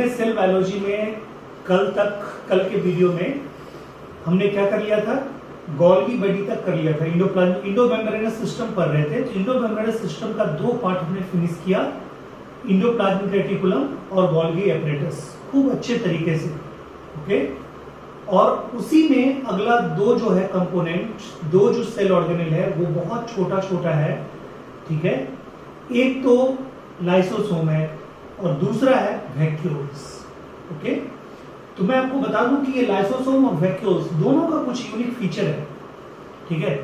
हमने cell biology में कल के वीडियो में हमने क्या कर लिया था, गोल्गी बॉडी तक कर लिया था। इंडो मेम्ब्रेनस सिस्टम पढ़ रहे थे, तो इंडो मेम्ब्रेनस सिस्टम का 2 पार्ट हमने फिनिश किया, इंडोप्लाज्मिक रेटिकुलम और गोल्गी एपरेटस, खूब अच्छे तरीके से। ओके, और उसी में अगला 2 जो है कंपोनेंट, 2 जो सेल ऑर्गेनेल है वो बहुत छोटा छोटा है, ठीक है। एक तो लाइसोसोम है और दूसरा है वैक्यूल्स। ओके, तो मैं आपको बता दूं कि ये लाइसोसोम और वैक्यूल्स दोनों का कुछ यूनिक फीचर है, ठीक है।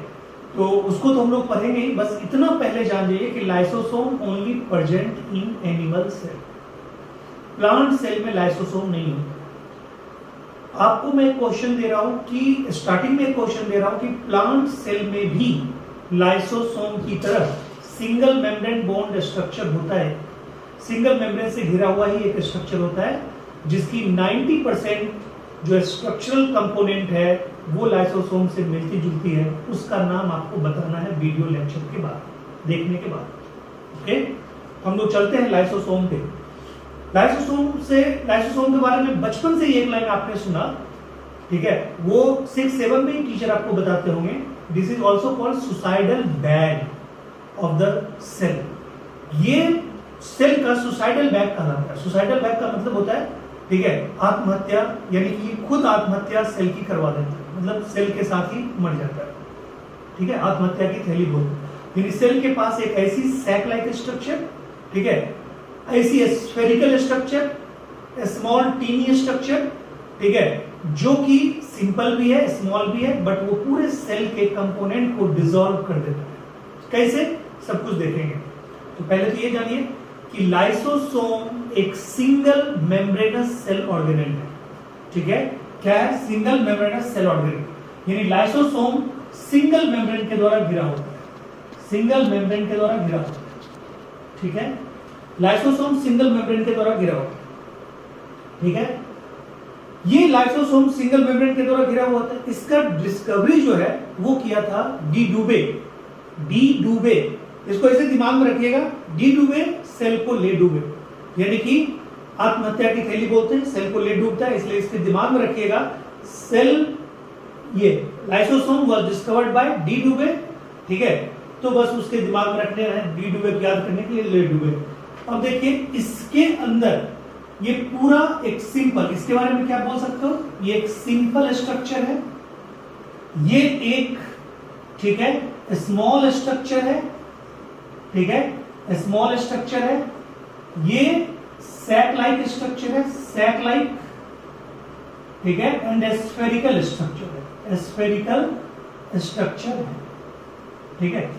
तो उसको तो हम लोग पढ़ेंगे ही, बस इतना पहले जान जाइए कि lysosome only present in animal cell, plant cell में लाइसोसोम नहीं होता। आपको मैं एक क्वेश्चन दे रहा हूं कि स्टार्टिंग में एक क्वेश्चन दे रहा हूं कि प्लांट सेल में भी लाइसोसोम की तरह सिंगल मेम्ब्रेन बॉन्ड स्ट्रक्चर होता है, सिंगल मेम्ब्रेन से घिरा हुआ ही एक स्ट्रक्चर होता है, जिसकी 90% जो स्ट्रक्चरल कंपोनेंट है वो लाइसोसोम से मिलती जुलती है। उसका नाम आपको बताना है वीडियो लेक्चर के बाद, देखने के बाद। ओके, हम लोग चलते हैं लाइसोसोम पे। लाइसोसोम के बारे में बचपन से एक लाइन आपने सुना, ठीक है, वो 6-7 में ही टीचर आपको बताते होंगे। This is also called suicidal bag of the cell. ये सेल का सुसाइडल बैग कहा जाता है। सुसाइडल बैग का मतलब होता है, ठीक है, आत्महत्या, यानी कि खुद आत्महत्या सेल की करवा देता है, मतलब सेल के साथ ही मर जाता है, ठीक है, आत्महत्या की थैली बोलते हैं। सेल के पास एक ऐसी सैक लाइक स्ट्रक्चर, ठीक है, ऐसी spherical structure, small tiny structure, ठीक है, जो कि सिंपल भी है, स्मॉल भी है, बट वो पूरे सेल के कंपोनेंट को डिसॉल्व कर देता है। कैसे, सब कुछ देखेंगे। तो पहले तो ये जानिए कि लाइसोसोम एक सिंगल मेम्ब्रेनस सेल ऑर्गेनेल है, ठीक है। क्या है? सिंगल मेम्ब्रेनस सेल ऑर्गेनेल, यानी लाइसोसोम सिंगल मेम्ब्रेन के द्वारा घिरा होता है, सिंगल मेम्ब्रेन के द्वारा घिरा होता है, ठीक है। लाइसोसोम सिंगल मेम्ब्रेन के द्वारा घिरा होता है, ठीक है। ये लाइसोसोम सिंगल मेम्ब्रेन के द्वारा घिरा हुआ होता है। इसका डिस्कवरी जो है वो किया था डी डुबे। इसको ऐसे दिमाग में रखिएगा, डी डुबे सेल को ले डूबे, यानी कि आत्महत्या की थैली बोलते हैं, सेल को ले डूबता है, इसलिए इसके दिमाग में रखिएगा सेल, ये lysosome was discovered by D डुबे, ठीक है। तो बस उसके दिमाग में रखने हैं, डी डुबे को याद करने के लिए ले डुबे। अब देखिए इसके अंदर ये पूरा एक सिंपल, इसके बारे में क्या बोल सकते हो, ये एक सिंपल स्ट्रक्चर है, ये एक, ठीक है, स्मॉल स्ट्रक्चर है, ठीक है, स्मॉल स्ट्रक्चर है, ये सैक लाइक स्ट्रक्चर है, सैक लाइक, ठीक है, एंड स्फेरिकल स्ट्रक्चर है, स्फेरिकल स्ट्रक्चर है, ठीक है।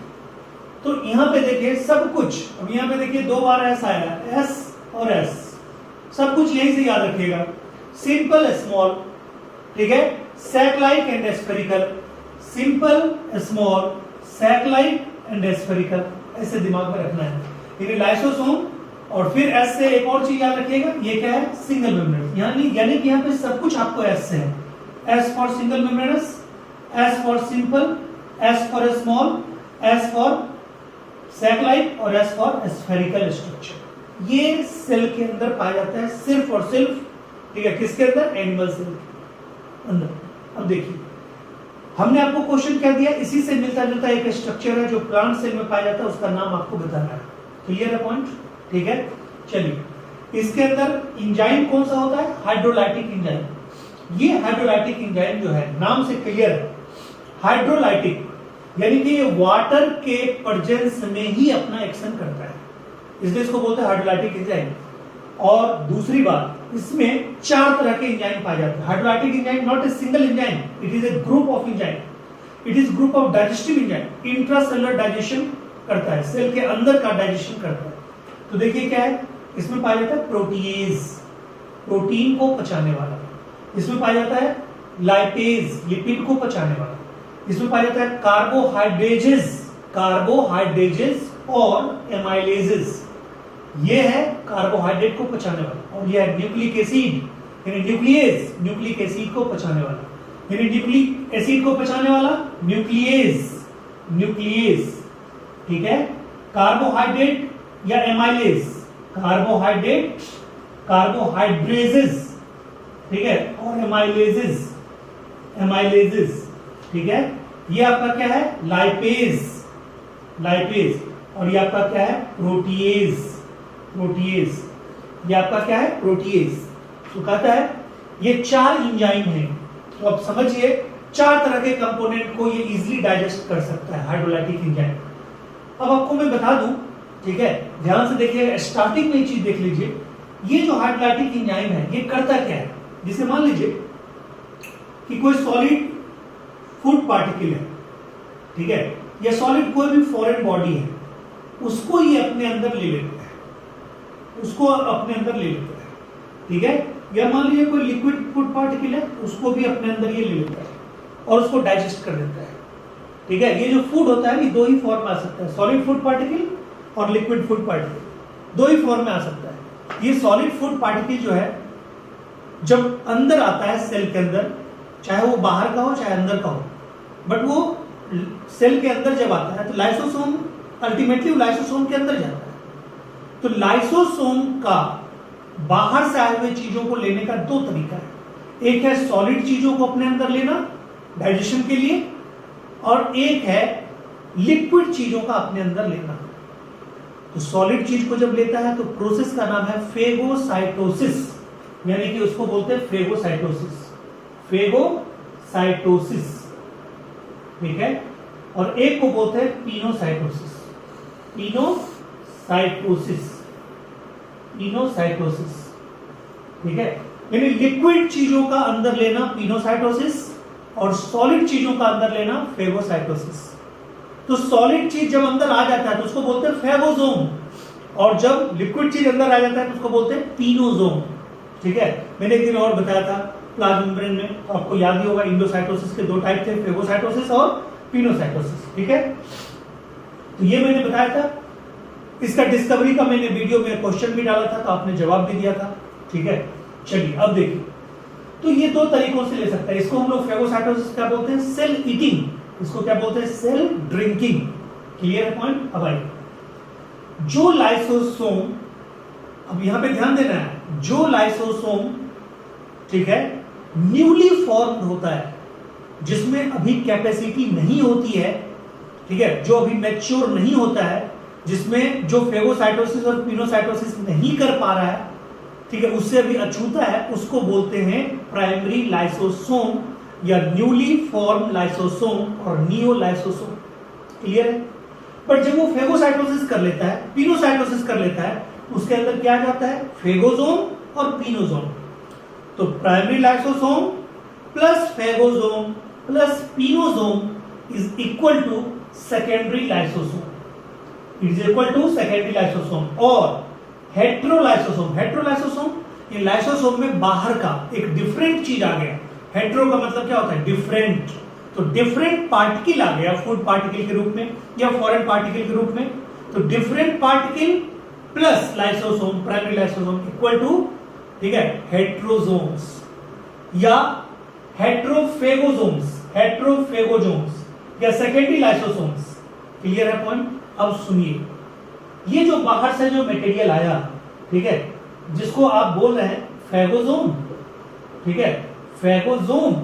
तो यहां पे देखिए सब कुछ, अब यहां पे देखिए 2 बार एस आया, एस और एस, सब कुछ यहीं से याद रखिएगा, सिंपल स्मॉल, ठीक है, sac like and spherical, simple small sac like and spherical, ऐसे दिमाग में रखना है। यानी लाइसोसोम, और फिर एस से एक और चीज याद रखिएगा, ये क्या है, सिंगल मेम्ब्रेन, यानी कि यहाँ पे सब कुछ आपको एस से है। S for single membranous, S for simple, S for small, S for sac like और एस फॉर स्फेरिकल स्ट्रक्चर। ये सेल के अंदर पाया जाता है सिर्फ और सिर्फ, ठीक है, किसके अंदर, एनिमल सेल के अंदर। अब देखिए हमने आपको क्वेश्चन क्या दिया, इसी से मिलता जुलता एक स्ट्रक्चर है जो प्लांट सेल में पाया जाता है, उसका नाम आपको बताना है। क्लियर है पॉइंट, ठीक है। चलिए इसके अंदर एंजाइम कौन सा होता है, हाइड्रोलाइटिक एंजाइम। ये हाइड्रोलाइटिक एंजाइम जो है नाम से क्लियर है, हाइड्रोलाइटिक, यानी कि ये वाटर के प्रेजेंस में ही अपना एक्शन करता है, इसलिए इसको बोलते हैं हाइड्रोलाइटिक एंजाइम। और दूसरी बात, इसमें 4 तरह के एंजाइम पाए जाते हैं। Hydrolytic enzyme not a single enzyme, it is a group of enzyme, it is group of digestive enzyme, intracellular digestion करता है, सेल के अंदर का डाइजेशन करता है। तो देखिए क्या है, इसमें पाया जाता है प्रोटीएज, प्रोटीन को पचाने वाला, इसमें पाया जाता है लाइपेज, लिपिड को पचाने वाला, इसमें पाया जाता है कार्बोहाइड्रेजेस और एमाइलेजेस, ये है कार्बोहाइड्रेट को पचाने वाला, और ये है न्यूक्लिक एसिड, यानी न्यूक्लियेज, न्यूक्लिक एसिड को पचाने वाला, यानी न्यूक्लिक एसिड को पचाने वाला न्यूक्लियेज, ठीक है। कार्बोहाइड्रेट या एमाइलेज, कार्बोहाइड्रेट कार्बोहाइड्रेजेस, ठीक है, और एमाइलेजेस, ठीक है। ये आपका क्या है, लाइपेज, और ये आपका क्या है, प्रोटीएज, ये आपका क्या है, प्रोटीएज। तो कहता है ये 4 एंजाइम हैं, तो अब समझिए 4 तरह के कंपोनेंट को ये इजीली डाइजेस्ट कर सकता है हाइड्रोलाइटिक एंजाइम। अब आपको मैं बता दूं, ठीक है, ध्यान से देखिए, स्टार्टिंग में ये चीज देख लीजिए, ये जो हाइड्रोलाइटिक एंजाइम है ये करता क्या है। जैसे मान लीजिए कि कोई सॉलिड फूड पार्टिकल है, ठीक है, या सॉलिड कोई भी फॉरेन बॉडी है, उसको ये अपने अंदर ले लेता है, ठीक है। या मान लीजिए कोई लिक्विड फूड पार्टिकल है, उसको भी अपने अंदर ये ले लेता है और उसको डाइजेस्ट कर देता है, ठीक है। ये जो फूड होता है ये 2 ही फॉर्म में आ सकता है, सॉलिड फूड पार्टिकल और लिक्विड फूड पार्टिकल, 2 ही फॉर्म में आ सकता है। ये सॉलिड फूड पार्टिकल जो है जब अंदर आता है सेल के अंदर, चाहे वो बाहर का हो चाहे अंदर का हो, बट वो सेल के अंदर जब आता है तो लाइसोसोम, अल्टीमेटली लाइसोसोम के अंदर जाता है। तो लाइसोसोम का बाहर से आए हुए चीजों को लेने का 2 तरीका है। एक है सॉलिड चीजों को अपने अंदर लेना डाइजेशन के लिए, और एक है लिक्विड चीजों का अपने अंदर लेना। तो सॉलिड चीज को जब लेता है तो प्रोसेस का नाम है फेगोसाइटोसिस, यानी कि उसको बोलते हैं फेगोसाइटोसिस, ठीक है। और एक को बोलते हैं पिनोसाइटोसिस, ठीक है। यानी लिक्विड चीजों का अंदर लेना पिनोसाइटोसिस और सॉलिड चीजों का अंदर लेना फेगोसाइटोसिस। तो सॉलिड चीज जब अंदर आ जाता है तो उसको बोलते हैं फेगोसोम, और जब लिक्विड चीज अंदर आ जाता है तो उसको बोलते हैं पिनोसोम, ठीक है। मैंने एक दिन और बताया था प्लाज्मा मेम्ब्रेन में, तो आपको याद ही होगा इंडोसाइटोसिस के 2 टाइप थे, फेगोसाइटोसिस और पिनोसाइटोसिस, ठीक है। तो ये मैंने बताया था। इसका डिस्कवरी का मैंने वीडियो में क्वेश्चन भी डाला था, तो आपने जवाब भी दिया था, ठीक है। चलिए अब देखिए, तो ये 2 तरीकों से ले सकता है। इसको हम लोग फेगोसाइटोसिस क्या बोलते हैं, सेल ईटिंग, इसको क्या बोलते हैं, सेल ड्रिंकिंग। क्लियर है पॉइंट। अब आइए, जो लाइसोसोम, अब यहां पे ध्यान देना है, जो लाइसोसोम, ठीक है, न्यूली फॉर्म्ड होता है, जिसमें अभी कैपेसिटी नहीं होती है, ठीक है, जो अभी मैच्योर नहीं होता है, जिसमें जो फेगोसाइटोसिस और पिनोसाइटोसिस नहीं कर पा रहा है, ठीक है, उससे अभी अछूता है, उसको बोलते हैं प्राइमरी लाइसोसोम या न्यूली फॉर्म लाइसोसोम और नियोलाइसोसोम। क्लियर है। बट जब वो फेगोसाइटोसिस कर लेता है, पिनोसाइटोसिस कर लेता है, उसके अंदर क्या आ जाता है, फेगोसोम और पिनोसोम। तो primary lysosome plus phagosome plus pinosome is equal to secondary lysosome, और हेट्रोलाइसोसोम, ये लाइसोसोम में बाहर का एक डिफरेंट चीज आ गया। हेट्रो का मतलब क्या होता है, डिफरेंट। तो डिफरेंट पार्टिकल आ गया फूड पार्टिकल के रूप में या फॉरेन पार्टिकल के रूप में। तो different particle plus lysosome, primary lysosome equal to, ठीक है, हेट्रोसोम्स या हेट्रोफेगोसोम्स या सेकेंडरी लाइसोसोम्स। क्लियर है पॉइंट। अब सुनिए, ये जो बाहर से जो मटेरियल आया, ठीक है, जिसको आप बोल रहे हैं फेगोसोम, ठीक है, फेगोसोम,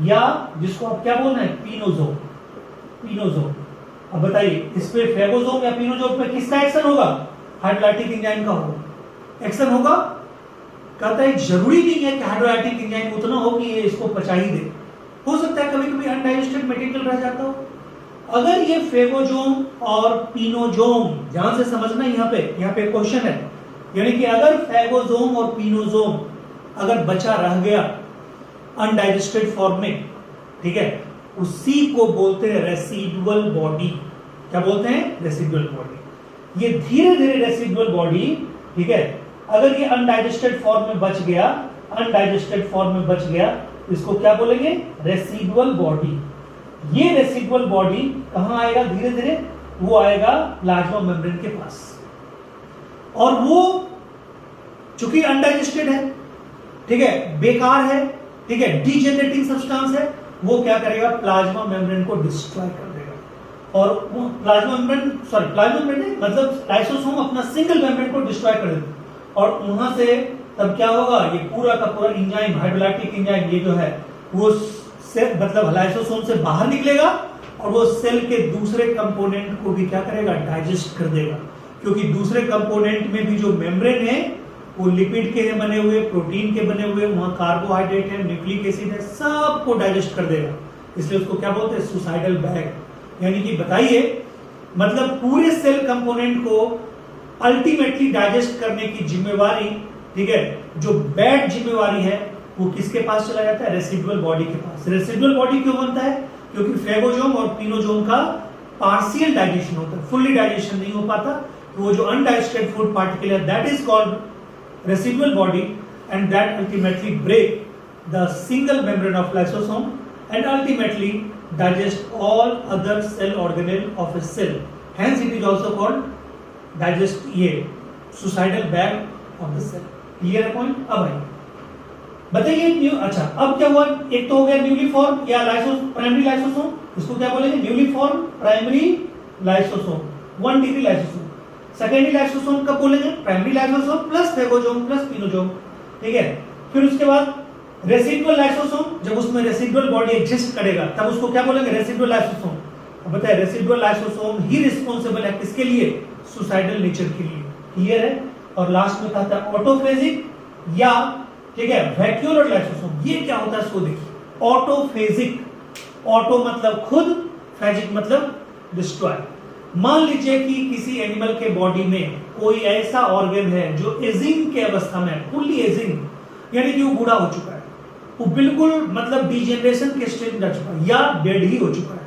या जिसको आप क्या बोल रहे हैं, पिनोसोम। अब बताइए, इस पे फेगोसोम या पिनोसोम पे किसका एक्शन होगा, हाइड्रोलाइटिक एंजाइम का होगा, एक्शन होगा। कहता है जरूरी नहीं है कि हाइड्रोलाइटिक एंजाइम उतना हो कि ये इसको पचा ही दे, हो सकता है कभी कभी अनडाइजेस्टेड मटेरियल रह जाता हो। अगर ये फेगोसोम और पिनोसोम, ध्यान से समझना, यहाँ पे क्वेश्चन है, यानी कि अगर फेगोसोम और पिनोसोम अगर बचा रह गया अनडाइजेस्टेड फॉर्म में, ठीक है, उसी को बोलते हैं रेसिडुअल बॉडी। क्या बोलते हैं, रेसिडुअल बॉडी। ये धीरे धीरे रेसिडुअल बॉडी, ठीक है, अगर ये अनडाइजेस्टेड फॉर्म में बच गया, इसको क्या बोलेंगे, रेसिडुअल बॉडी। ये रेसिडुअल बॉडी कहां आएगा, धीरे धीरे वो आएगा प्लाज्मा मेम्ब्रेन के पास, और वो चूंकि अनडाइजेस्टेड है, ठीक है, बेकार है, ठीक है, डीजेनरेटिंग सब्सटेंस है, वो क्या करेगा, प्लाज्मा मेम्ब्रेन को डिस्ट्रॉय कर देगा। और प्लाज्मा मेम्ब्रेन मतलब लाइसोसोम अपना सिंगल मेम्ब्रेन को डिस्ट्रॉय कर देता है, और वहां से तब क्या होगा, ये पूरा का पूरा एंजाइम, हाइड्रोलाइटिक एंजाइम ये जो है वो से मतलब लाइसोसोम से बाहर निकलेगा और वो सेल के दूसरे कंपोनेंट को भी क्या करेगा, डाइजेस्ट कर देगा। क्योंकि दूसरे कंपोनेंट में भी जो मेम्ब्रेन है वो लिपिड के हैं बने हुए, प्रोटीन के बने हुए, वहां कार्बोहाइड्रेट है, न्यूक्लिक एसिड है, सबको डाइजेस्ट कर देगा। इसलिए उसको क्या बोलते हैं, सुसाइडल बैग। यानी कि बताइए, मतलब पूरे सेल कंपोनेंट को अल्टीमेटली डाइजेस्ट करने की जिम्मेवारी, ठीक है, जो बैड जिम्मेवारी है वो किसके पास चला जाता है, रेसिडुअल बॉडी के पास। रेसिडुअल बॉडी क्यों बनता है, क्योंकि फेगोसोम और पिनोसोम का पार्शियल डाइजेशन होता है, फुल्ली डाइजेशन नहीं हो पाता। तो वो जो अनडाइजेस्टेड फूड पार्टिकल है that is called residual body, and that ultimately break the single membrane of lysosome and ultimately digest all other cell organelle of a cell. Hence it is also called digest ये suicidal bag of the cell. Clear point? अब आइए बताइए अच्छा अब क्या हुआ, एक तो हो गया न्यूली फॉर्म या प्राइमरी लाइसोसोम, इसको क्या बोलेंगे, newly form primary lysosome, 1 degree lysosome. Secondary lysosome कब बोलेंगे, primary lysosome plus phagosome plus pinosome, ठीक है। फिर उसके बाद रेसिडुअल लाइसोसोम, जब उसमें रेसिडुअल बॉडी एग्जिस्ट करेगा तब उसको क्या बोलेंगे, रेसिडुअल लाइसोसोम। अब बताइए रेसिडुअल लाइसोसोम ही रिस्पांसिबल है किसके लिए, सुसाइडल नेचर के लिए। क्लियर है। और लास्ट में कहता है ऑटोफेजिक या, ठीक है, वैक्यूलर लाइसोसोम। ये क्या होता है इसको देखिए, ऑटोफेजिक, ऑटो मतलब खुद, फेजिक मतलब डिस्ट्रॉय। मान लीजिए कि किसी एनिमल के बॉडी में कोई ऐसा ऑर्गन है जो एजिंग के अवस्था में, फुल्ली एजिंग, यानी कि वो बूढ़ा हो चुका है, वो बिल्कुल मतलब डिजेनरेशन के स्टेज में जा चुका है या डेड ही हो चुका है,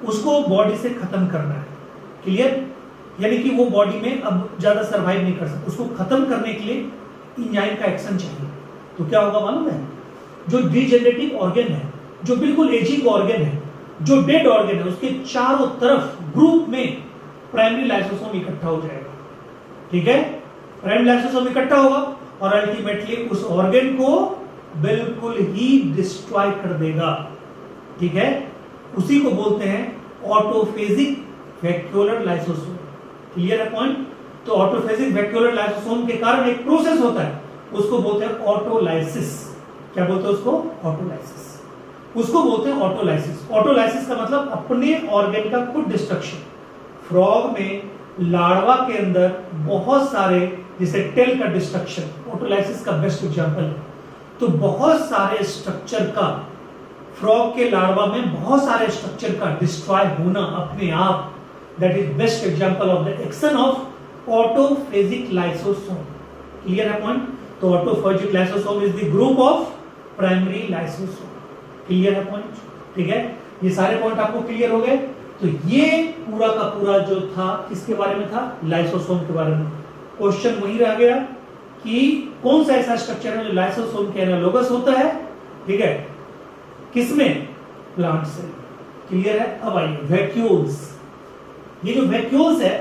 उसको बॉडी से खत्म करना है। क्लियर, यानी कि वो बॉडी में अब ज्यादा सर्वाइव नहीं कर सकता, उसको खत्म करने के लिए इंजाइम का एक्शन चाहिए। तो क्या होगा मालूम है, जो डिजेनरेटिव ऑर्गन है, जो बिल्कुल एजिंग ऑर्गन है, जो डेड ऑर्गन है, उसके चारों तरफ ग्रुप में प्राइमरी लाइसोसोम इकट्ठा हो जाएगा। ठीक है, प्राइमरी लाइसोसोम इकट्ठा होगा और अल्टीमेटली उस ऑर्गन को बिल्कुल ही डिस्ट्रॉय कर देगा। ठीक है, उसी को बोलते हैं ऑटोफेजिक वैक्यूलर लाइसोसोम। क्लियर है पॉइंट। तो ऑटोफेजिक वैक्यूलर लाइसोसोम के कारण एक प्रोसेस होता है, उसको बोलते हैं ऑटोलाइसिस। क्या बोलते हैं उसको, ऑटोलाइसिस। उसको बोलते हैं ऑटोलाइसिस। ऑटोलाइसिस का मतलब अपने ऑर्गन का खुद डिस्ट्रक्शन। फ्रॉग में लार्वा के अंदर बहुत सारे, जैसे टेल का डिस्ट्रक्शन ऑटोलाइसिस का बेस्ट एग्जांपल है। तो बहुत सारे स्ट्रक्चर का, फ्रॉग के लार्वा में बहुत सारे स्ट्रक्चर का डिस्ट्रॉय होना अपने आप, that is best example of the action of autophagic lysosome. Clear है पॉइंट। तो autophagic lysosome is the group of primary lysosome. Clear है पॉइंट। ठीक है, ये सारे पॉइंट आपको क्लियर हो गए। तो ये पूरा का पूरा जो था किसके बारे में था, लाइसोसोम के बारे में। क्वेश्चन वही रह गया कि कौन सा ऐसा स्ट्रक्चर है जो लाइसोसोम के एनालोगस होता है। ठीक है, किसमें, प्लांट सेल। क्लियर है। अब आइए वैक्यूल्स। ये जो वैक्यूल्स है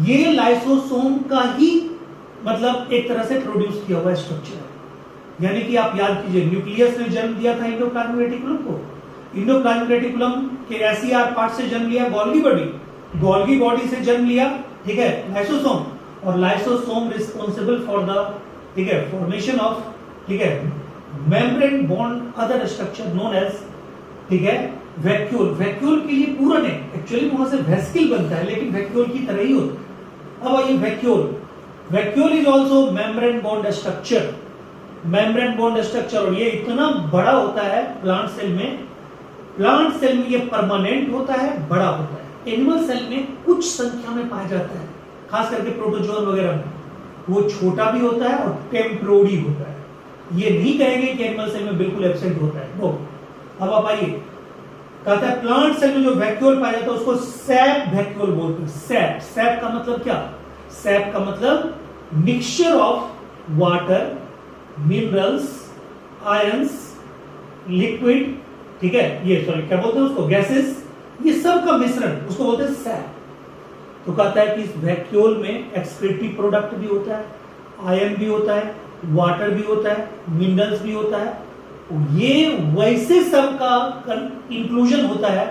ये लाइसोसोम का ही मतलब एक तरह से प्रोड्यूस किया हुआ स्ट्रक्चर है। यानी कि आप याद कीजिए, न्यूक्लियस ने जन्म दिया था इंडोप्लाज्मिक रेटिकुलम को। इंडोप्लाज्मिक रेटिकुलम के एसईआर पार्ट से जन्म लिया गोल्गी बॉडी, गोल्गी बॉडी से जन्म लिया, ठीक है, लाइसोसोम। और लाइसोसोम रिस्पांसिबल फॉर द, ठीक है, फॉर्मेशन ऑफ, ठीक है, membrane bond other structure known as, ठीक है, वैक्यूल। वैक्यूल के लिए पूरा नहीं, एक्चुअली वहां से वेस्किल बनता है लेकिन वैक्यूल की तरह ही होता है। अब आइए vacuole. Vacuole is also membrane bond structure. Membrane bond structure, और ये इतना बड़ा होता है प्लांट सेल में। प्लांट सेल में ये परमानेंट होता है, बड़ा होता है। एनिमल सेल में कुछ संख्या में पाया जाता है, खास करके प्रोटोजोन वगैरह में वो छोटा भी होता है और टेम्पोररी होता है। ये नहीं कहेंगे कि एनिमल सेल में बिल्कुल एब्सेंट होता है, नो। अब आप आइए, कहता है प्लांट सेल में जो वैक्यूल पाया जाता है उसको सैप वैक्यूल बोलते हैं। सैप, सैप का मतलब क्या, सैप का मतलब mixture of water, minerals, ions, liquid, ठीक है, ये सॉरी क्या बोलते हैं उसको, गैसेस, ये सब का मिश्रण, उसको बोलते हैं सैप। तो कहता है कि इस वैक्यूल में एक्सक्रीटरी प्रोडक्ट भी होता है, आयन भी होता है, वाटर भी होता है, मिनरल्स भी होता है। ये वैसे सब का इंक्लूजन होता है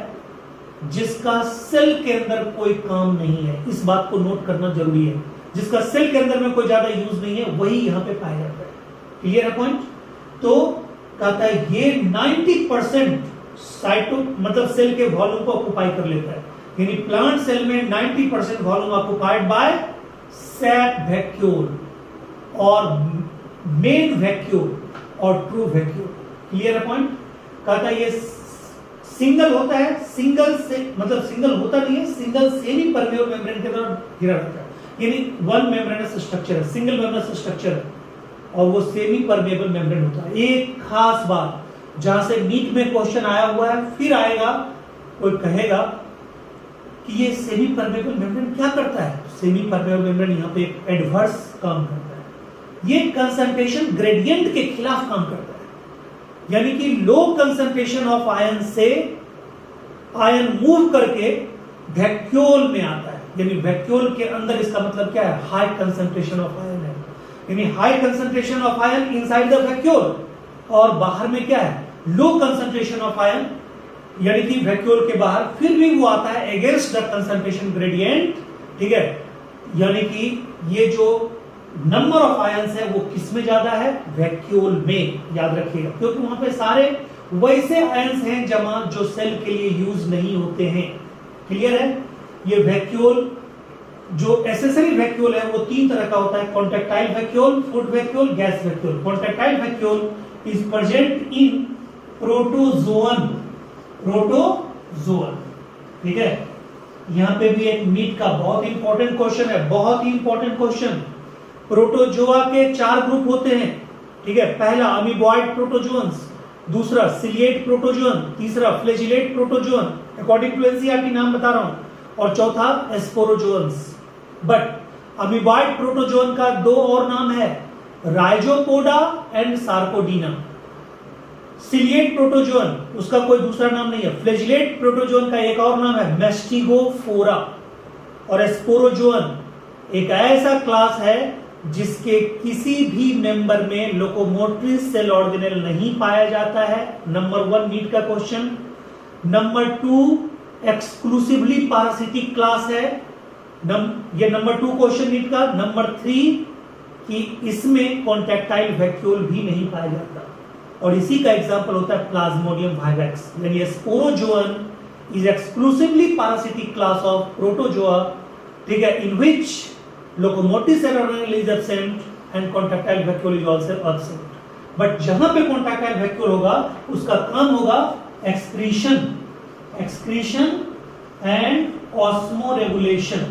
जिसका सेल के अंदर कोई काम नहीं है। इस बात को नोट करना जरूरी है। जिसका सेल के अंदर में कोई ज्यादा यूज नहीं है, वही यहाँ पे पाया जाता है। क्लियर है पॉइंट? तो कहता है ये 90% साइटो मतलब सेल के वॉल्यूम को ऑक्युपाई कर लेता है, यानी प्लांट सेल में 90% volume occupied by SAP vacuole और मेन वैक्यूल और ट्रू वैक्यूल। क्लियर है पॉइंट? कहता है ये सिंगल होता है, सिंगल से मतलब सिंगल होता नहीं है, सिंगल सेमी परमेबल मेम्ब्रेन के द्वारा घिरा रहता है, यानी वन मेम्ब्रेनस स्ट्रक्चर है, सिंगल मेम्ब्रेनस स्ट्रक्चर है और वो सेमी परमेबल मेम्ब्रेन होता है। एक खास बात जहां से नीट में क्वेश्चन आया हुआ है, फिर आएगा कोई कहेगा कि ये सेमी परमेबल मेम्ब्रेन क्या करता है। सेमी परमेबल मेम्ब्रेन यहाँ पे एक एडवर्स काम करता है, ये कंसंट्रेशन ग्रेडियंट के खिलाफ काम करता है, यानी कि लो कंसंट्रेशन ऑफ आयन से आयन मूव करके वैक्यूल में आता है, यानी वैक्यूल के अंदर इसका मतलब क्या है, हाई कंसंट्रेशन ऑफ आयन है, यानी high concentration of ion inside the vacuole, और बाहर में क्या है, लो कंसंट्रेशन ऑफ आयन, यानी कि वैक्यूल के बाहर, फिर भी वो आता है अगेंस्ट द कंसंट्रेशन ग्रेडियंट। ठीक है, यानी कि ये जो नंबर ऑफ आयंस है वो किसमें ज्यादा है, वैक्यूल में, याद रखिएगा, क्योंकि वहां पे सारे वैसे आयंस हैं जमा जो सेल के लिए यूज नहीं होते हैं। क्लियर है? ये वैक्यूल जो एसेसरी वैक्यूल है वो तीन तरह का होता है, contractile vacuole, food vacuole, gas vacuole. Contractile vacuole is present in protozoan, protozoan. ठीक है, यहां पे भी एक नीट का बहुत इंपॉर्टेंट क्वेश्चन है, बहुत ही इंपॉर्टेंट क्वेश्चन। प्रोटोजोआ के 4 ग्रुप होते हैं। ठीक है, पहला अमीबॉइड प्रोटोजोन्स, दूसरा सिलिएट प्रोटोजोन, तीसरा flagellate protozoan, according to NCERT नाम बता रहा हूं, और चौथा एस्पोरोजोन्स। बट अमीबॉइड प्रोटोजोन का 2 और नाम है, राइजोपोडा एंड सार्कोडीना। सिलिएट प्रोटोजोन उसका कोई दूसरा नाम नहीं है। फ्लैजिलेट प्रोटोजोन का एक और नाम है मेस्टिगोफोरा। और एस्पोरोजोन एक ऐसा क्लास है जिसके किसी भी मेंबर में लोकोमोटरी सेल ऑर्गेनेल नहीं पाया जाता है। नंबर 1 नीट का question. Number 2 exclusively parasitic class है, ये नंबर 2 क्वेश्चन नीट का। नंबर 3 कि इसमें कॉन्ट्रैक्टाइल वैक्यूल भी नहीं पाया जाता, और इसी का एग्जांपल होता है प्लाज्मोडियम वाइवेक्स। यानी sporozoan is exclusively parasitic class of protozoa, ठीक है, in which locomotive cell organelle is absent and contractile vacuole is also absent. But जहां पे contractile vacuole होगा उसका काम होगा excretion and osmoregulation.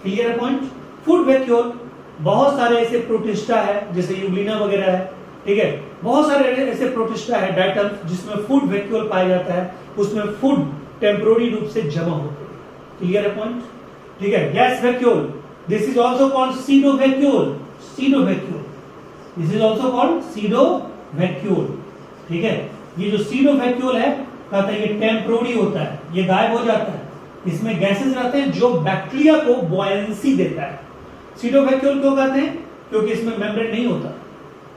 क्लियर है पॉइंट? फूड वैक्यूल बहुत सारे ऐसे प्रोटिस्टा है, जैसे यूग्लिना वगैरह है, ठीक है, बहुत सारे ऐसे प्रोटिस्टा है डाइटम जिसमें फूड वैक्यूल पाया जाता है, उसमें फूड टेम्पोररी रूप से जमा होते हैं। क्लियर है पॉइंट? ठीक है, gas vacuole, this is also called pseudo vacuole, this is also called pseudo vacuole. ठीक है, ये जो सीडो वैक्यूल है कहता है ये टेम्पोररी होता है, ये गायब हो जाता है, इसमें गैसेस रहते हैं जो बैक्टीरिया को बॉयंसी देता है। सीडो वैक्यूल क्यों कहते हैं? क्योंकि इसमें मेम्ब्रेन नहीं होता,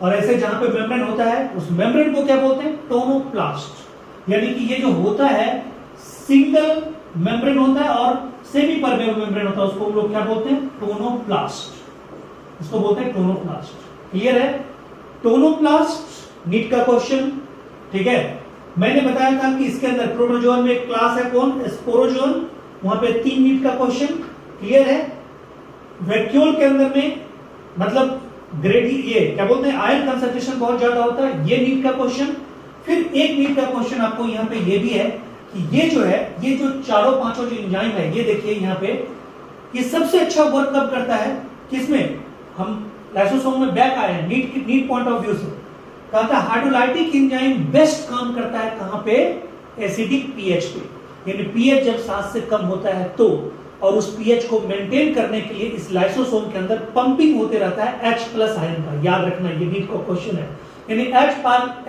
और ऐसे जहां पे मेम्ब्रेन होता है उस मेम्ब्रेन को क्या बोलते हैं, टोनोप्लास्ट। यानी कि ये जो होता है सिंगल मेम्ब्रेन होता है और सेमी परमेबल मेम्ब्रेन होता है, उसको हम लोग क्या बोलते हैं, टोनोप्लास्ट, उसको बोलते हैं टोनोप्लास्ट। क्लियर है? टोनोप्लास्ट नीट का क्वेश्चन। ठीक है, मैंने बताया था कि इसके अंदर प्रोटोजोन में एक क्लास है कौन, स्पोरोजोन, वहां पे 3 नीट का क्वेश्चन। क्लियर है? वैक्यूल के अंदर में मतलब ग्रेडी ये क्या बोलते हैं, आयन कंसंट्रेशन बहुत ज्यादा होता है, ये नीट का क्वेश्चन। फिर एक नीट का क्वेश्चन आपको यहाँ पे ये भी है कि ये जो है, ये जो चारों पांचों जो एंजाइम है, ये देखिए यहाँ पे, ये सबसे अच्छा वर्क कब करता है, किसमें, हम लाइसोसोम में बैक आए हैं नीट पॉइंट ऑफ व्यू से। कहता है हाइड्रोलाइटिक एंजाइम बेस्ट काम करता है कहां पे, एसिडिक पीएच पे, यानी पीएच जब 7 से कम होता है तो, और उस पीएच को मेंटेन करने के लिए इस लाइसोसोम के अंदर पंपिंग होते रहता है H+ आयन का। याद रखना, ये नीट का क्वेश्चन है, यानी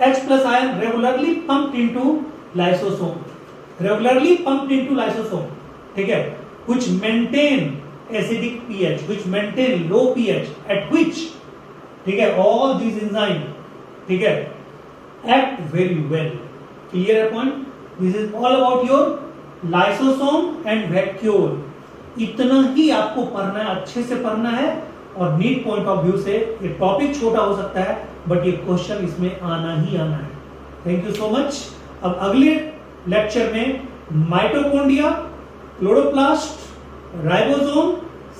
H+ ion regularly pumped into lysosome, ठीक है, which maintain acidic pH, which maintain low pH, at which, ठीक है, all these enzymes, ठीक है, act very well. Clear point? This is all about your lysosome and vacuole. इतना ही आपको पढ़ना है, अच्छे से पढ़ना है। और नीट पॉइंट ऑफ व्यू से ये टॉपिक छोटा हो सकता है बट ये क्वेश्चन इसमें आना ही आना है। Thank you so much. अब अगले लेक्चर में माइटोकॉन्ड्रिया, क्लोरोप्लास्ट, राइबोसोम,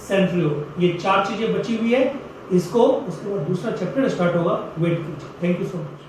सेंट्रियोल, ये 4 चीजें बची हुई है। इसको उसके बाद दूसरा चैप्टर स्टार्ट होगा, वेट कीजिए। Thank you so much.